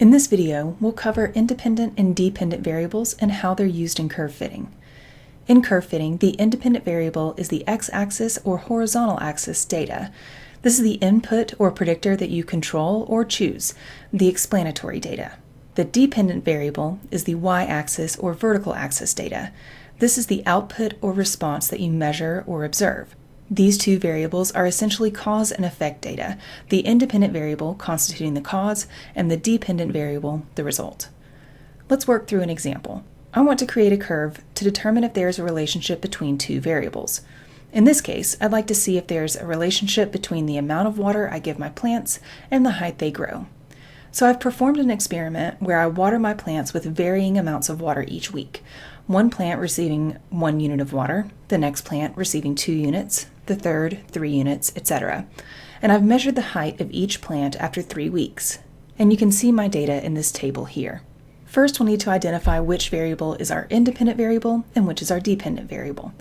In this video, we'll cover independent and dependent variables and how they're used in curve fitting. In curve fitting, the independent variable is the x-axis or horizontal axis data. This is the input or predictor that you control or choose, the explanatory data. The dependent variable is the y-axis or vertical axis data. This is the output or response that you measure or observe. These two variables are essentially cause and effect data, the independent variable constituting the cause and the dependent variable the result. Let's work through an example. I want to create a curve to determine if there's a relationship between two variables. In this case, I'd like to see if there's a relationship between the amount of water I give my plants and the height they grow. So I've performed an experiment where I water my plants with varying amounts of water each week. One plant receiving 1 unit of water, the next plant receiving 2 units, the third 3 units, etc. And I've measured the height of each plant after 3 weeks. And you can see my data in this table here. First, we'll need to identify which variable is our independent variable and which is our dependent variable.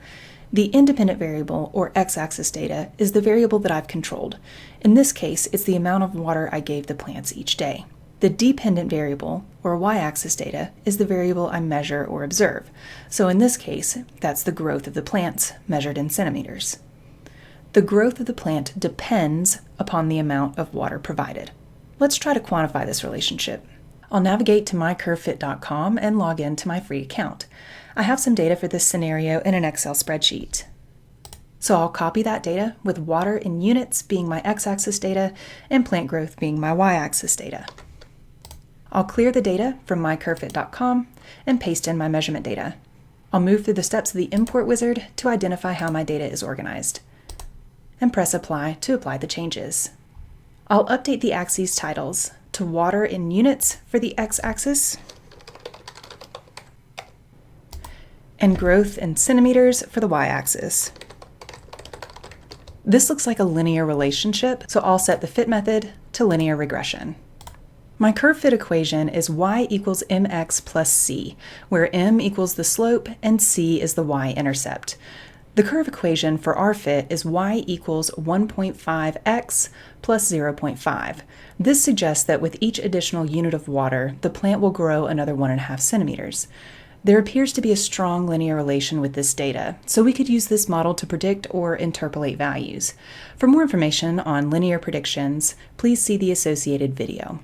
The independent variable, or x-axis data, is the variable that I've controlled. In this case, it's the amount of water I gave the plants each day. The dependent variable, or y-axis data, is the variable I measure or observe. So in this case, that's the growth of the plants, measured in centimeters. The growth of the plant depends upon the amount of water provided. Let's try to quantify this relationship. I'll navigate to mycurvefit.com and log in to my free account. I have some data for this scenario in an Excel spreadsheet. So I'll copy that data with water in units being my x-axis data and plant growth being my y-axis data. I'll clear the data from mycurvefit.com and paste in my measurement data. I'll move through the steps of the import wizard to identify how my data is organized, and press apply to apply the changes. I'll update the axes titles to water in units for the x-axis and growth in centimeters for the y-axis. This looks like a linear relationship, so I'll set the fit method to linear regression. My curve fit equation is y equals mx plus c, where m equals the slope and c is the y-intercept. The curve equation for our fit is y equals 1.5x plus 0.5. This suggests that with each additional unit of water, the plant will grow another 1.5 centimeters. There appears to be a strong linear relation with this data, so we could use this model to predict or interpolate values. For more information on linear predictions, please see the associated video.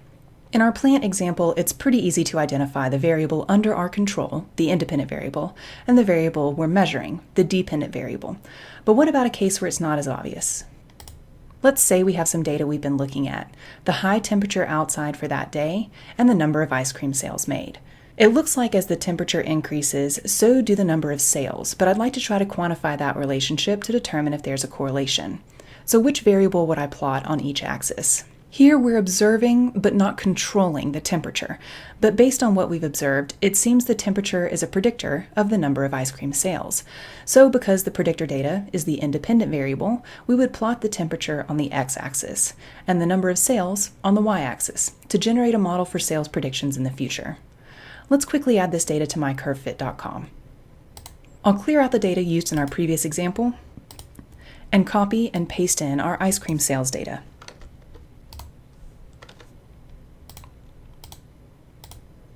In our plant example, it's pretty easy to identify the variable under our control, the independent variable, and the variable we're measuring, the dependent variable. But what about a case where it's not as obvious? Let's say we have some data we've been looking at, the high temperature outside for that day, and the number of ice cream sales made. It looks like as the temperature increases, so do the number of sales, but I'd like to try to quantify that relationship to determine if there's a correlation. So which variable would I plot on each axis? Here we're observing but not controlling the temperature, but based on what we've observed, it seems the temperature is a predictor of the number of ice cream sales. So because the predictor data is the independent variable, we would plot the temperature on the x-axis and the number of sales on the y-axis to generate a model for sales predictions in the future. Let's quickly add this data to mycurvefit.com. I'll clear out the data used in our previous example and copy and paste in our ice cream sales data.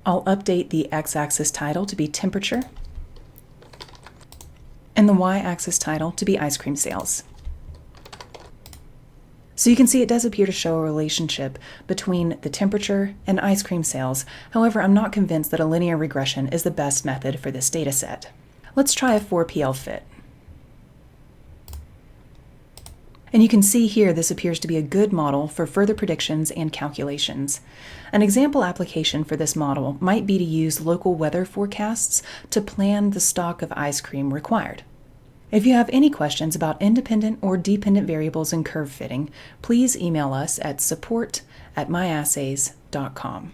I'll update the x-axis title to be temperature and the y-axis title to be ice cream sales. So you can see it does appear to show a relationship between the temperature and ice cream sales. However, I'm not convinced that a linear regression is the best method for this data set. Let's try a 4PL fit. And you can see here this appears to be a good model for further predictions and calculations. An example application for this model might be to use local weather forecasts to plan the stock of ice cream required. If you have any questions about independent or dependent variables in curve fitting, please email us at support@myassays.com.